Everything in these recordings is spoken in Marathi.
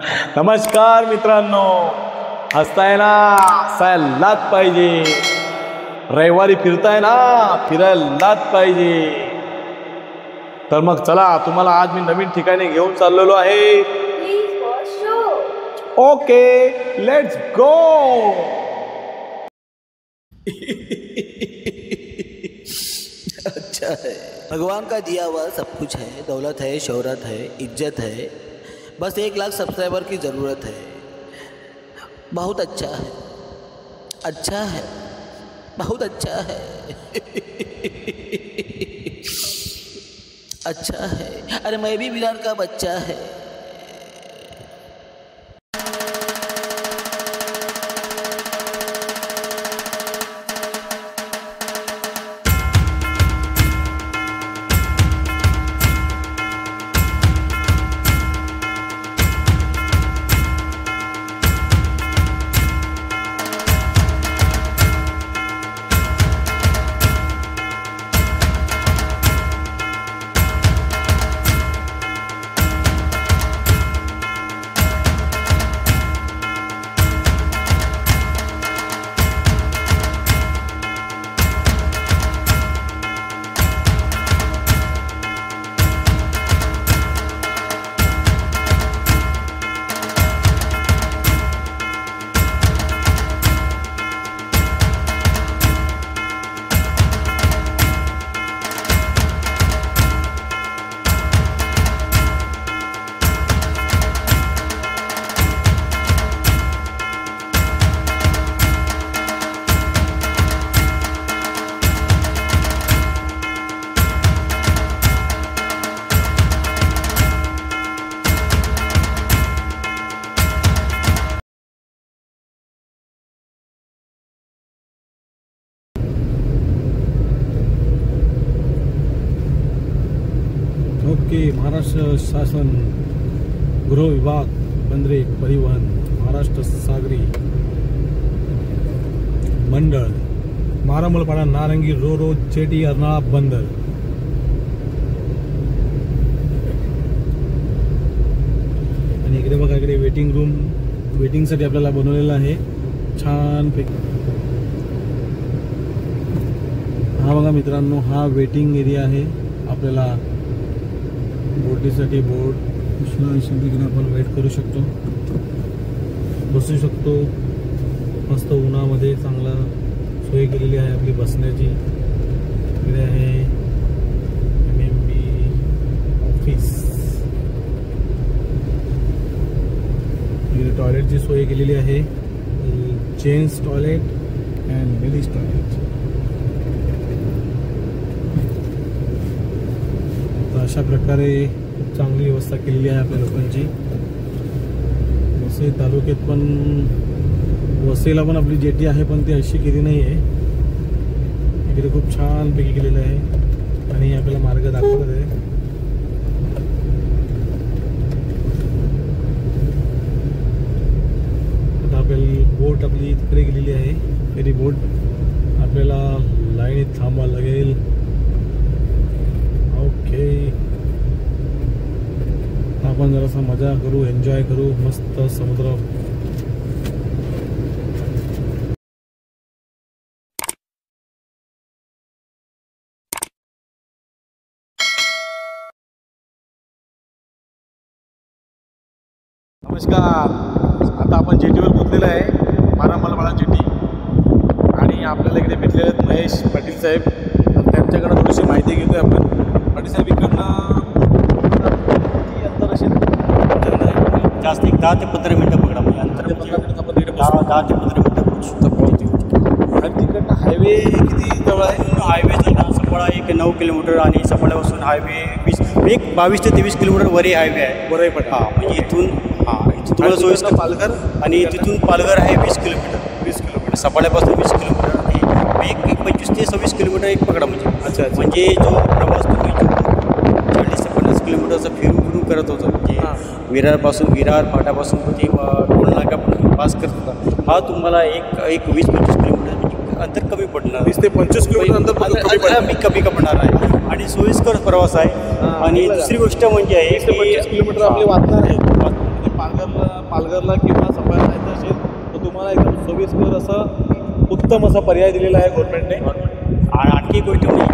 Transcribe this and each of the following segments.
नमस्कार मित्रांनो, हसताय ना, हसायलाच पाहिजे. रविवारी फिरताय ना, फिरायलाच पाहिजे. तर मग चला, तुम्हाला आज मी नवीन ठिकाणी घेऊन चाललेलो आहे. Okay, let's go. अच्छा है, भगवान का दिया हुआ सब कुछ है, दौलत है, शोहरत है, इज्जत है, बस 1 लाख सब्सक्राइबर की ज़रूरत है. बहुत अच्छा है, अच्छा है, बहुत अच्छा है. अच्छा है, अरे मैं भी बिलाल का बच्चा है. ओके, महाराष्ट्र शासन गृह विभाग बंदरे परिवहन महाराष्ट्र सागरी मंडळ मारामलपाडा नारंगी रो चेटी अर्नाळा बंदर. आणि इकडे बघा, इकडे वेटिंगसाठी आपल्याला बनवलेलं आहे छान पैकी. हा बघा मित्रांनो, हा वेटिंग एरिया आहे. आपल्याला बोटीसाठी बोट तिकडे आपण वेट करू शकतो, बसू शकतो. मस्त उन्हामध्ये चांगला सोय केलेली आहे आपली बसण्याची. इकडे आहे MMB ऑफिस. इकडे टॉयलेटची सोय केलेली आहे, gents toilet and ladies toilet. अशा प्रकारे खूप चांगली व्यवस्था केलेली आहे आपल्या लोकांची. वसई तालुक्यात पण, वसईला पण आपली जेटी आहे, पण ती अशी केली नाही आहे. इकडे खूप छानपैकी केलेलं आहे आणि आपल्याला मार्ग दाखवत आहे. आता आपल्याला बोट आपली तिकडे गेलेली आहे. फेरी बोट, आपल्याला लाईनीत थांबावं लागेल. ओके, आपण जरासा मजा करू, एन्जॉय करू मस्त समुद्र. नमस्कार, आता आपण जेटीवर पोहोचलेलो आहे, मारामलपाडा जेटी. आणि आपल्याला इकडे भेटलेले आहेत महेश पाटील साहेब. त्यांच्याकडनं थोडीशी माहिती घेतोय आपण. पाटील साहेब, इकडनं जास्त एक 10 ते 15 मिनटं पकडा. म्हणजे अंतर 10 ते 15 मिनटं पोहोचू. आणि तिकडनं हायवे किती जवळ आहे? हायवे जर सफाळा 9 किलोमीटर आणि सफाळ्यापासून हायवे 22 ते 23 किलोमीटर वरही हायवे आहे. बरं आहे. हां, म्हणजे इथून तुम्हाला 24 पालघर, आणि तिथून पालघर आहे 20 किलोमीटर. सफाळ्यापासून 20 किलोमीटर आणि एक 25 ते 26 किलोमीटर एक पकडा. म्हणजे म्हणजे जो प्रवास तुम्ही 40 ते 50 किलोमीटरचा फिरून करत होता, म्हणजे विरार फाटापासून म्हणजे टोलनाका पण पास करत होता, हा तुम्हाला एक 20-25 किलोमीटर म्हणजे अंतर कमी पडणार. 20 ते 25 किलोमीटर अंतर कमी पडणार आहे आणि सोयीस्कर प्रवास आहे. आणि दुसरी गोष्ट म्हणजे आहे 20 ते 25 किलोमीटर आपले वाचणार आहे. पालघरला पालघरला किंवा सफाळ्याला जायचं असेल तर तुम्हाला एकदम सोयीस्कर असं उत्तम असा पर्याय दिलेला आहे गव्हर्नमेंटने. आणखी एक गोष्ट म्हणजे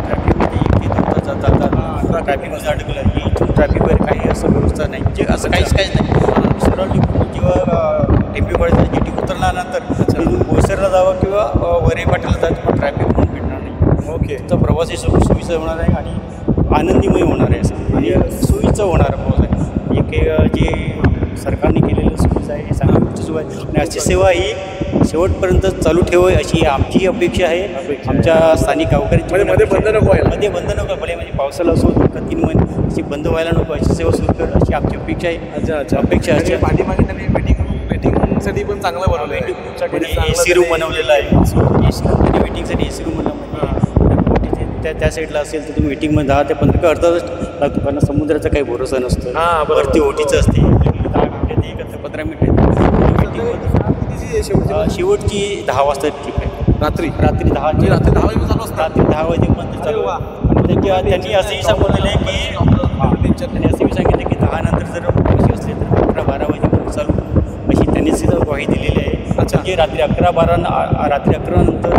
ट्रॅफिकमध्ये एक ते 2 तास जातात ट्रॅफिकमध्ये अडकलं की इथून ट्रॅफिकवर काही असं व्यवस्था नाही जे असं काहीच नाही. सरळ जेव्हा टेम्पो गाडीचा जेटी उतरल्यानंतर तिथून बोईसरला जावं किंवा वरे पाटीलला जावं किंवा ट्रॅफिक म्हणून भेटणार नाही. ओके. तर प्रवासी सोयीचं होणार आहे आणि आनंदीमय होणार आहे असं आणि सोयीचं होणार प्रवास आहे. एक जे सरकारने केलेलं सुविधा आहे हे चांगली गोष्ट सुरू आहे आणि अशी सेवा ही शेवटपर्यंत चालू ठेवावी अशी आमची अपेक्षा आहे. आमच्या स्थानिक गावकऱ्यांची मध्ये बंद नको व्हायला. मध्ये बंद नको भले म्हणजे पावसाला असो 3 महिने अशी बंद व्हायला नको अशी सेवा सुरू कर अशी आमची अपेक्षा आहे. अच्छा अपेक्षा असते. पाठीमागे त्यांनी वेटिंगसाठी पण चांगलं बनवलं आहे. AC रूम बनवलेला आहे. AC रूम वेटिंगसाठी AC रूम बनवला त्या साईडला असेल तर तुम्ही वेटिंगमध्ये 10 ते 15 अर्धा तास लागतो कारण समुद्राचा काही भरोसा नसतो. वरती ओटीचं असते 10 मिनिटं ते 15 मिनिटं शेवटची 10 वाजता ठीक आहे. रात्री 10 रात्री 10 वाजे चालू असतात. रात्री 10 वाजेपर्यंत चालू आणि त्यांनी असंही सांगितलेलं आहे की त्यांनी असंही सांगितलं की 10 नंतर जर पैसे असले तर 11-12 वाजेपर्यंत चालू अशी त्यांनीच ग्वाही दिलेली आहे. म्हणजे रात्री 11 नंतर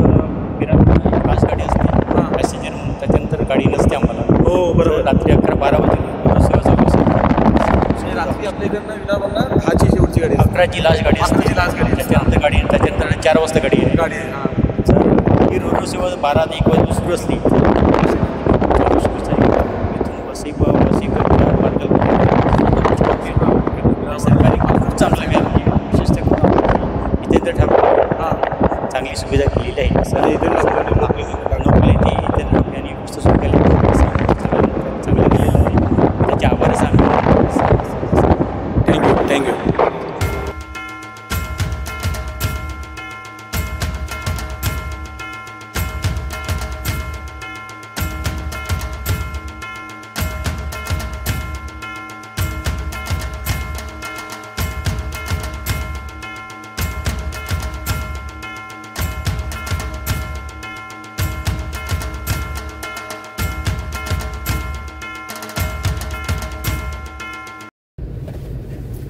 खास गाडी असते पॅसेंजर म्हणून त्याच्यानंतर गाडी नसते आम्हाला. हो बरोबर. रात्री 11-12 वाजेपर्यंत सेवा चालू असते. रात्री आपल्याकडनं विनाला 10ची शेवटची गाडी 11ची लास्ट गाडी असते. त्याच्यानंतर गाडी त्याच्यानंतर 4 वाजता गाडी आहे. गाडी ही रोड सेवा 12 ते 1 वाजता सुरू असली इथून वसई सरकारी खूप चांगलं केलं विशेषतः इथे तर ठाकूर चांगली सुविधा केलेली आहे. असं इथे नोकरी ती इथे आणि गोष्ट सुरू केली चांगलं केलेलं आहे. त्याचे आभार सांगतो. थँक्यू.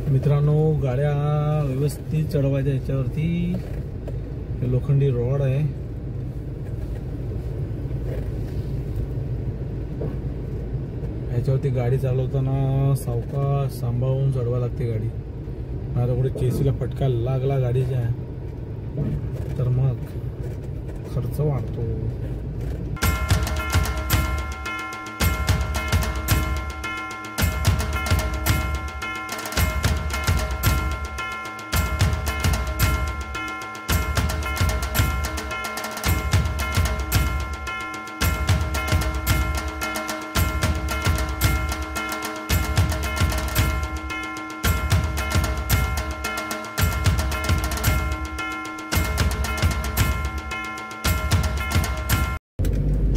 मित्रांनो, गाड्या व्यवस्थित चढवायच्या याच्यावरती हे लोखंडी रॉड आहे. याच्यावरती गाडी चालवताना सावकाश सांभाळून चढवा लागते गाडी. आता कुठे केसीला फटका लागला गाडीच्या तर मग खर्च वाढतो.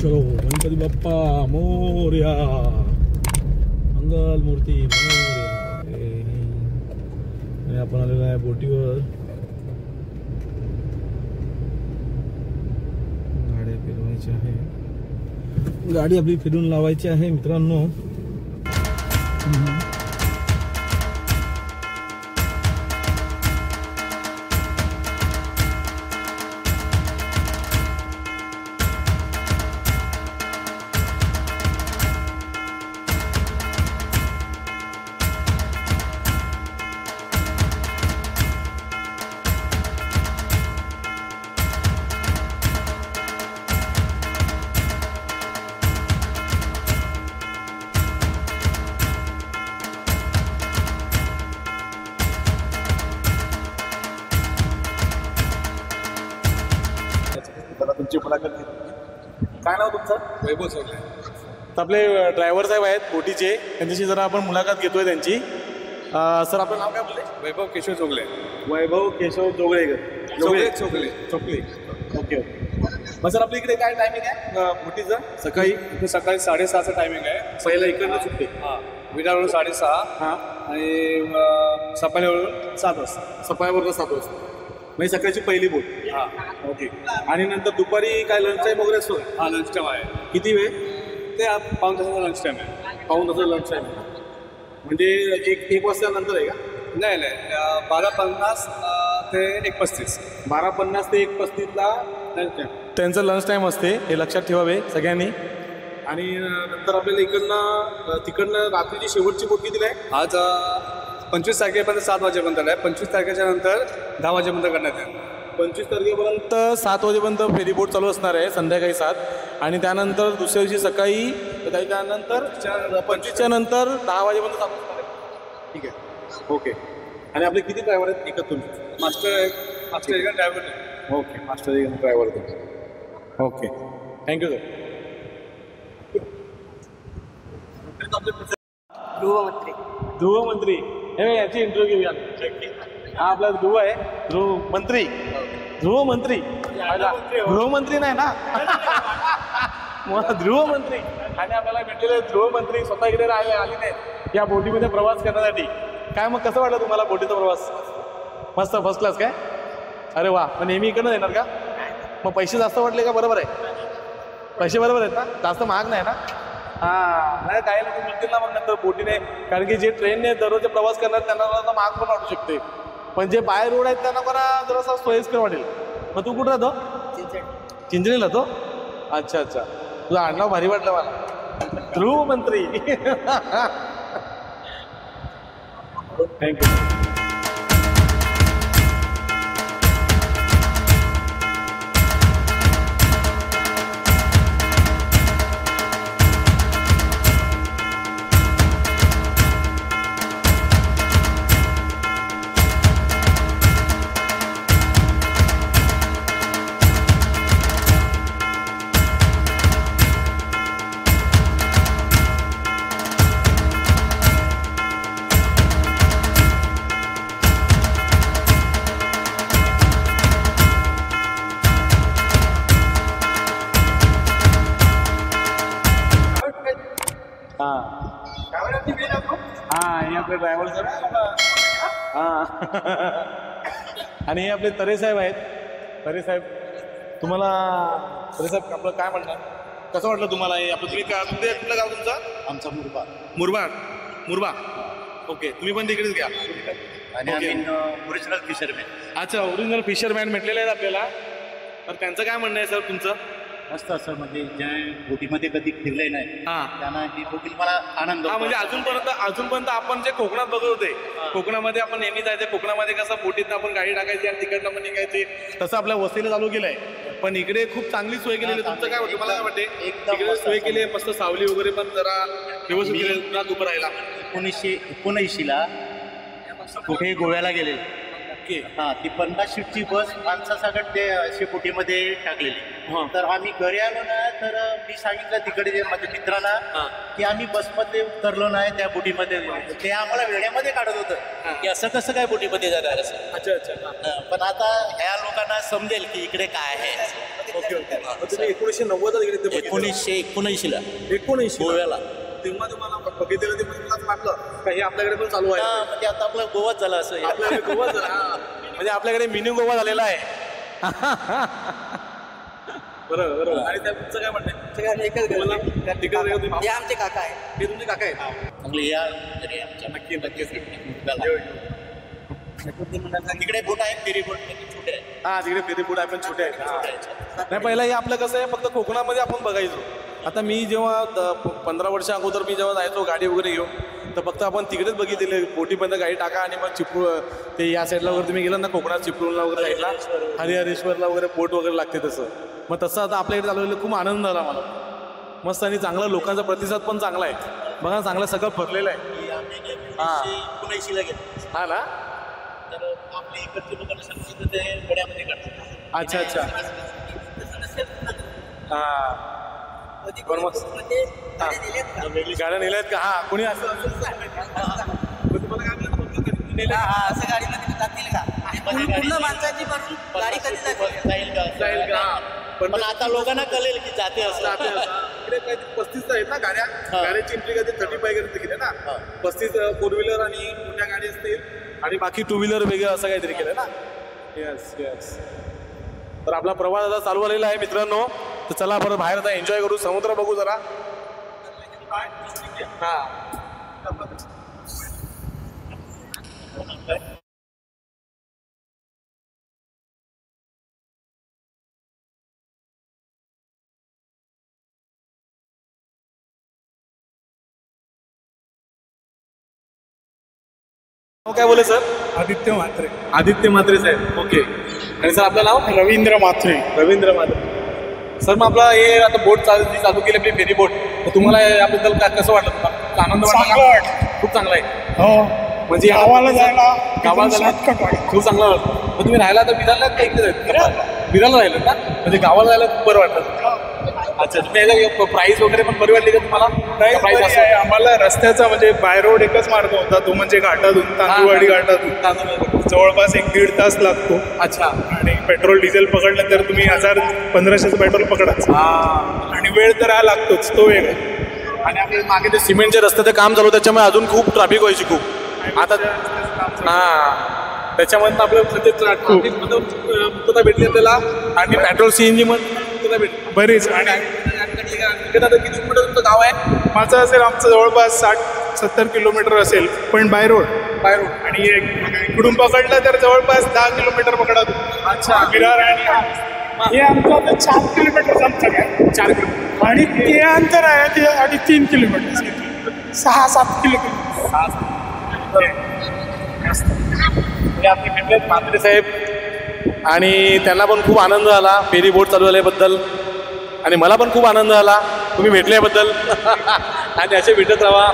चलो गणपती बाप्पा मोरया, मंगल मूर्ती मोरया. आणि आपण आलेलो आहे बोटीवर. गाड्या फिरवायच्या आहे. गाडी आपली फिरून लावायची आहे मित्रांनो. तुमची मुलाखत घेतली. काय नाव तुमचं? वैभव चौगले. तर आपले ड्रायव्हर साहेब आहेत बोटीचे, त्यांच्याशी जरा आपण मुलाखत घेतोय त्यांची. सर आपलं नाव काय बोलले? वैभव केशव चौगले. वैभव केशव जोगळेकर. चौगले. Okay okay. मग सर आपल्या इकडे काय टायमिंग आहे बोटीचं? सकाळी 6:30चं टायमिंग आहे. पहिला इकडनं सुटते. विडावरून 6:30 हां आणि सपाळीवरून 7 वाजता. सफाळ्याबरोबर 7 वाजता म्हणजे सकाळची पहिली बोट. हां ओके. आणि नंतर दुपारी काय लंच टाईम वगैरे असतो? हां लंच टाईम आहे. किती वेळ? ते पाऊण तासाचा लंच टाईम आहे. पाऊण तासाचा लंच टाईम आहे म्हणजे एक वाजता नंतर आहे का? नाही नाही 12:50 ते 1:35. 12:50 ते 1:35ला त्यांचं लंच टाईम असते, हे लक्षात ठेवावे सगळ्यांनी. आणि नंतर आपल्याला तिकडनं रात्रीची शेवटची बोट किती आहे? आज 25 तारखेपर्यंत 7 वाजेपर्यंत आहे. 25 तारखेच्या नंतर 10 वाजेपर्यंत करण्यात येईल. 25 तारखेपर्यंत 7 वाजेपर्यंत फेरी बोट चालू असणार आहे, संध्याकाळी 7. आणि त्यानंतर दुसऱ्या दिवशी सकाळी त्यानंतर 25च्या नंतर 10 वाजेपर्यंत चालू असणार आहे. ठीक आहे, ओके. आणि आपले किती ड्रायव्हर आहेत एकत्र तुमचे? मास्टर एक ड्रायव्हर आहे. ओके, मास्टर एक ड्रायव्हर तुमचे. Okay, thank you sir. Dhruv Mantri, हे याची इंटरव्ह्यू घेऊया. हा आपला ध्रुव आहे, ध्रुव मंत्री. ध्रुव मंत्री, गृहमंत्री नाही ना. ध्रुव मंत्री. आणि आपल्याला भेटलेले ध्रुव मंत्री स्वतः इकडे आले नाहीत या बोटीमध्ये प्रवास करण्यासाठी. काय मग कसं वाटलं तुम्हाला बोटीचा प्रवास? मस्त, फर्स्ट क्लास काय? अरे वा. मग नेहमी इकडनं येणार का? मग पैसे जास्त वाटले का? बरोबर आहे, पैसे बरोबर आहेत ना, जास्त महाग नाही ना? हां, नाही काही लोक म्हणतील ना मग नंतर बोटीने, कारण की जे ट्रेनने दररोजचा प्रवास करणार त्यांना जरा महाग पण वाटू शकते, पण जे बाय रोड आहेत त्यांना मला जरासा सोयीस्कर वाटेल. मग तू कुठं राहतो? चिंचणीला राहतो. अच्छा अच्छा, तुझं आडनाव भारी वाटलं मला, ध्रुव मंत्री. थँक्यू. हे आपले ड्रायव्हर साहेब. आणि हे आपले तरे साहेब आहेत. तरे साहेब, तुम्हाला तरे साहेब आपलं काय म्हणणार, कसं वाटलं तुम्हाला हे आपलं? तुम्ही कुठलं गाव तुमचं? आमचा मुरबा. मुरबा. ओके, तुम्ही पण तिकडेच घ्या. आणि आम्ही ओरिजिनल फिशरमॅन. अच्छा, ओरिजिनल फिशरमॅन भेटलेले आहेत आपल्याला. तर त्यांचं काय म्हणणं आहे सर तुमचं? मस्त असं, म्हणजे ज्या बोटीमध्ये कधी फिरले नाही त्यांना ही बोटीत मला आनंद. म्हणजे अजूनपर्यंत आपण जे कोकणात बघत होते, कोकणामध्ये आपण नेहमी जायचे, कोकणामध्ये कसं बोटीत आपण गाडी टाकायची आणि तिकडनं पण निघायची, तसं आपल्या वस्तीला चालू केलंय. पण इकडे खूप चांगली सोय केलेली. तुमचं काय वाटतं? मला काय वाटते इकडे सोय केली आहे, मस्त सावली वगैरे पण जरा व्यवस्थित केली, उन्हात उभं राहायला. 1979ला कुठे गोव्याला गेलेले. हां, ती 50 सीटची बस माणसासकट ते अशी बोटीमध्ये टाकलेली. तर आम्ही घरी आलो ना, तर मी सांगितलं तिकडे माझ्या मित्रांना की आम्ही बसमध्ये उतरलो नाही, त्या बोटीमध्ये. ते आम्हाला वेड्यामध्ये काढत होतं की असं कसं काय बोटीमध्ये जाणार असं. अच्छा अच्छा. पण आता ह्या लोकांना समजेल की इकडे काय आहे. Okay okay. 1990 इकडे 1979ला 19 गोव्याला. तेव्हा तुम्हाला बघितलं ते मलाच वाटलं का हे आपल्याकडे पण चालू आहे. म्हणजे आता आपलं गोवाच झालं असं. आपल्याकडे गोवा झाला, म्हणजे आपल्याकडे मिनी गोवा झालेला आहे. बरोबर. आणि तुमचं काय म्हणणं आहे? आमचे काका आहे. हे तुमचे काका आहेत? चांगले या तरी आमच्या नक्की तिकडे बोट आहे, फेरी बोट छोटे आहे. हा, तिकडे फेरी बोट आहे पण छोटे आहेत. नाही, पहिला हे आपलं कसं आहे, फक्त कोकणामध्ये आपण बघायचो. आता मी जेव्हा 15 वर्ष अगोदर मी जेव्हा जायचो गाडी वगैरे घेऊन, तर फक्त आपण तिकडेच बघितलेले, बोटीपर्यंत गाडी टाका आणि मग चिपळूण ते या साईडला वगैरे तुम्ही गेलं ना, कोकणात चिपळूणला वगैरे साईडला हरिहरेश्वरला वगैरे बोट वगैरे लागते तसं. मग तसं आता आपल्याकडे चालवलेलं खूप आनंद झाला मला, मस्त. आणि चांगला लोकांचा प्रतिसाद पण चांगला आहे बघा, चांगलं सगळं भरलेलं आहे. हां, 1980ला गेलो. हा ना. तर आपल्या इकडचे लोकांना सांगितलं ते गड्यामध्ये काढतात. अच्छा अच्छा. हां, पण मग गाड्या नेल्या आहेत का? हा, कोणी असं तुम्हाला काय असं गाडीमध्ये जातील का? पूर्ण माणसाची भरून गाडी कधी जाईल का? पण आता लोकांना कळेल की जाते असं. इकडे काही 35 आहेत ना गाड्या. गाड्याची एंट्री कधी 35 केली ना. 35 4 व्हीलर आणि मोठ्या गाडी असतील आणि बाकी 2 व्हीलर वेगळं असं काहीतरी केलं ना. Yes yes. तर आपला प्रवास आता चालू झालेला आहे मित्रांनो. तर चला आपण बाहेर आता एन्जॉय करू, समुद्र बघू जरा. हा. काय बोले सर? आदित्य म्हात्रे. आदित्य म्हात्रे साहेब. ओके. आणि सर आपलं नाव? रवींद्र म्हात्रे. रवींद्र म्हात्रे. सर मग आपला हे आता बोट चालू केली आपली फेरी बोट, तर तुम्हाला याबद्दल कसं वाटलं तुम्हाला? आनंद वाटला? खूप चांगला आहे. हो, म्हणजे गावाला जायला खूप चांगलं वाटतं. मग तुम्ही राहायला तर विरारला का इकडे विरारला राहिलं ना? म्हणजे गावाला जायला खूप बरं वाटतं. अच्छा, तुम्ही प्राईस वगैरे पण बरी वाटली का तुम्हाला? प्राईस आहे. आम्हाला रस्त्याचा म्हणजे बाय रोड एकच मार्ग होता, तो म्हणजे घाटातून, तांदूळवाडी घाटातून. जवळपास 1-1.5 तास लागतो. अच्छा. आणि पेट्रोल डिझेल पकडलं तर तुम्ही 1500 पेट्रोल पकडाच. आणि वेळ तर हा लागतोच, तो वेळ. आणि आपल्या मागे ते सिमेंटचे रस्त्याचं काम चालू, त्याच्यामुळे अजून खूप ट्रॅफिक व्हायची खूप. आता त्याच्यामधून आपलं मुक्तता भेटली आपल्याला. आणि पेट्रोल CNG मध्ये मुक्तता भेटली बरीच. आणि किती किलोमीटर तुमचं गाव आहे? माझं असेल आमचं जवळपास 60-70 किलोमीटर असेल, पण बाय रोड. आणि इकडून पकडलं तर जवळपास 10 किलोमीटर पकडा तुम्ही. अच्छा. विरार आणि हे आमचं आता 4 किलोमीटर आमचं काय 4 किलोमीटर. आणि ते अंतर आहे ते 3.5 किलोमीटर, 6-7 किलोमीटर. आपले भेटलेत म्हात्रे साहेब, आणि त्यांना पण खूप आनंद झाला फेरी बोट चालू झाल्याबद्दल, आणि मला पण खूप आनंद झाला तुम्ही भेटल्याबद्दल. आणि असे भेटत राहा.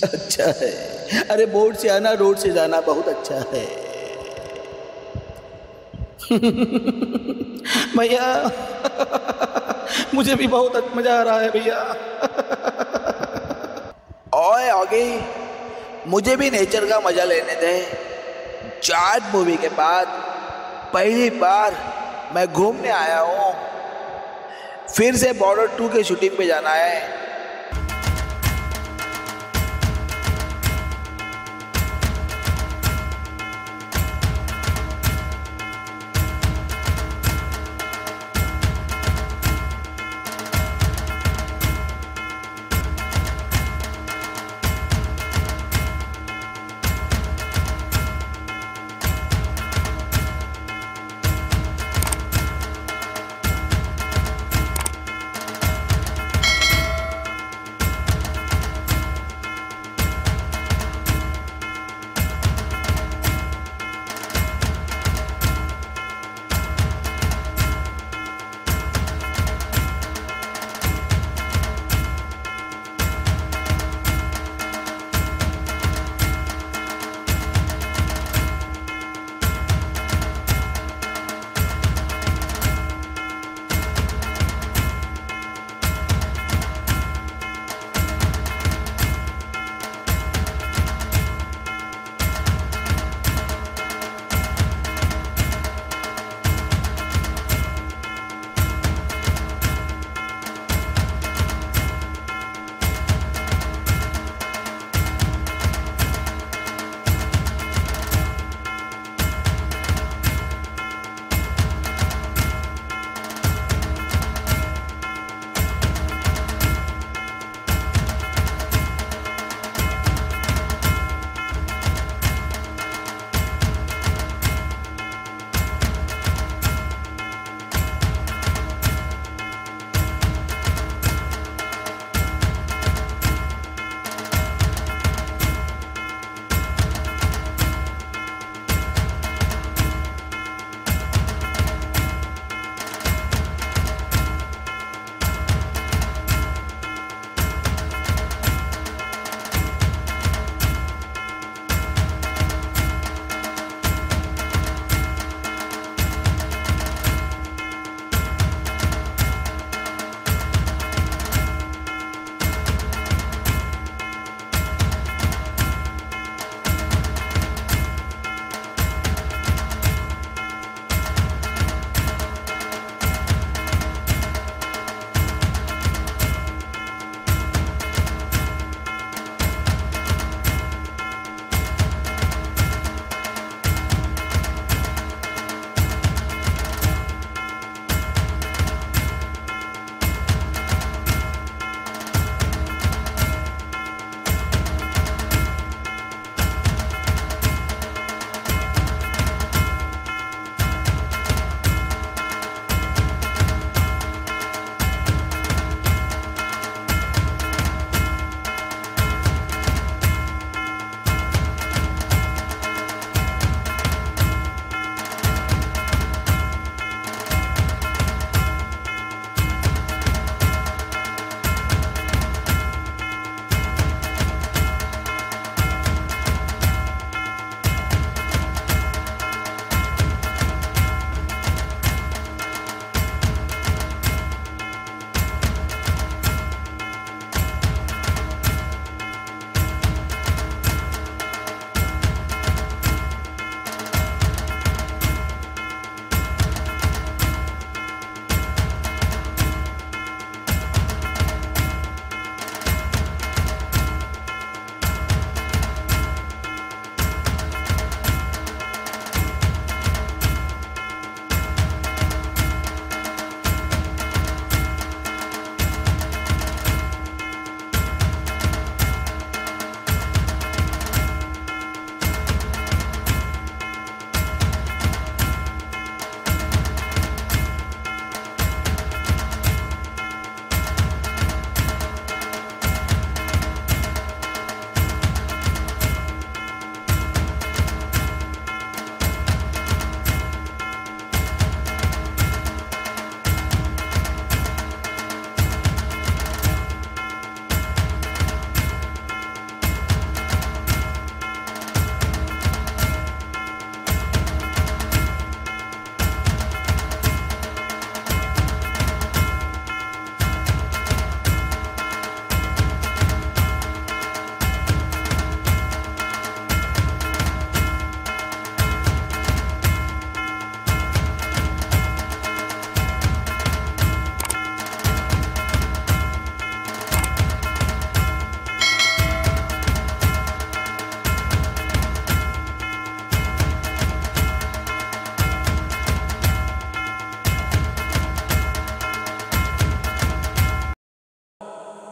अच्छा है। अरे बोट से आना रोड से जाना बहुत अच्छा है। भैया मुझे भी बहुत मजा आ रहा है भैया। ओए आगे मुझे भी नेचर का मजा लेने दे। जाट मूवी के बाद पहली बार मैं घूमने आया हूँ। फिर से बॉर्डर 2 के शूटिंग पे जाना है।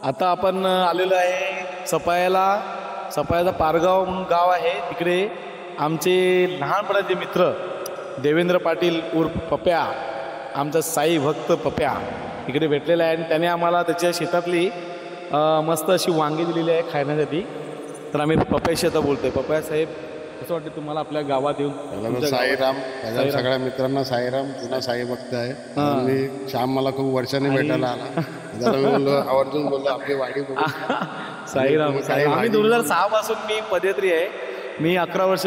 आता आपण आलेलो आहे सपायाचा पारगाव म्हणून गाव आहे. तिकडे आमचे लहानपणाचे मित्र देवेंद्र पाटील उर्फ पप्या, आमचा साई भक्त पप्या इकडे भेटलेला आहे आणि त्याने आम्हाला त्याच्या शेतातली मस्त अशी वांगी दिलेली आहे खाण्यासाठी. तर आम्ही पप्याशी आता बोलतोय. पप्या साहेब, कसं वाटतं तुम्हाला आपल्या गावात येऊन? साईराम, माझ्या सगळ्या मित्रांना साईराम, जुना साई भक्त आहे. आणि श्याम मला खूप वर्षांनी भेटायला आला. त्याला मी बोललो, आवर्जून बोललो आपली वाडी बघू. साईराम, आम्ही 2006 पासून मी पदयात्री आहे. मी 11 वर्ष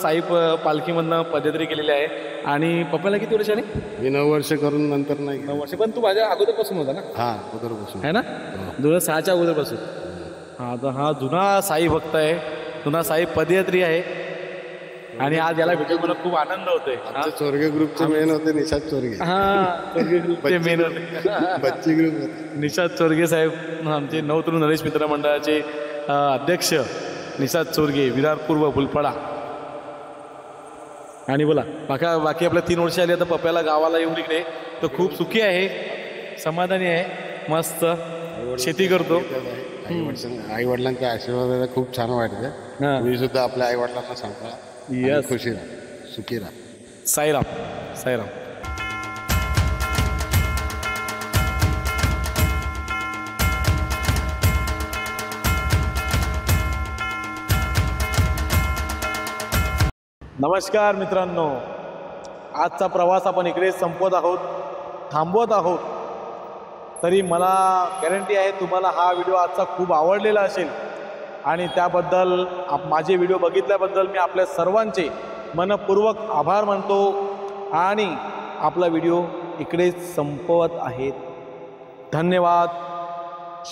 साई पालखीमधनं पदयात्री केलेली आहे. आणि पप्पाला किती वर्षाने? मी 9 वर्ष करून नंतर नाही. 9 वर्ष. पण तू माझ्या अगोदरपासून होता ना? हा, अगोदरपासून आहे ना, 2006च्या अगोदरपासून. हा, तर हा जुना साई भक्त आहे, जुना साई पदयात्री आहे. आणि आज याला भेटून मला खूप आनंद होतोय. चोरगे ग्रुपचे मेन होते निषाद चोरगे. चोरगे ग्रुपचे मेन होते बच्ची ग्रुप होते. निषाद चोरगे साहेब आमचे नवतरुण नरेश मित्र मंडळाचे अध्यक्ष निषाद चोरगे, विरार पूर्व, फुलपाडा. आणि बोला बाकी आपल्या 3 वर्ष आली आता पप्याला गावाला येऊन इकडे. तर खूप सुखी आहे, समाधानी आहे, मस्त शेती करतो. आई वडिलांच्या आशीर्वादाला खूप छान वाटतं. मी सुद्धा आपल्या आई वडिलांना सांगतो, यस, खुशी राहा, सुखी राहा. साईराम, साईराम. नमस्कार मित्रांनो, आजचा प्रवास आपण इकडे संपवत आहोत, थांबवत आहोत. तरी मला गॅरंटी आहे तुम्हाला हा व्हिडिओ आजचा खूप आवडलेला असेल. आणि त्याबद्दल माझे व्हिडिओ बघितल्याबद्दल मी आपल्या सर्वांचे मनपूर्वक आभार मानतो. आणि आपला व्हिडिओ इकडेच संपवत आहेत. धन्यवाद.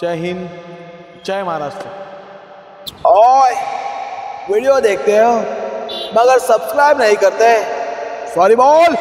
जय हिंद, जय महाराष्ट्र. ओए, वीडियो देखते हो मगर सब्सक्राइब नहीं करते, सॉरी बोल.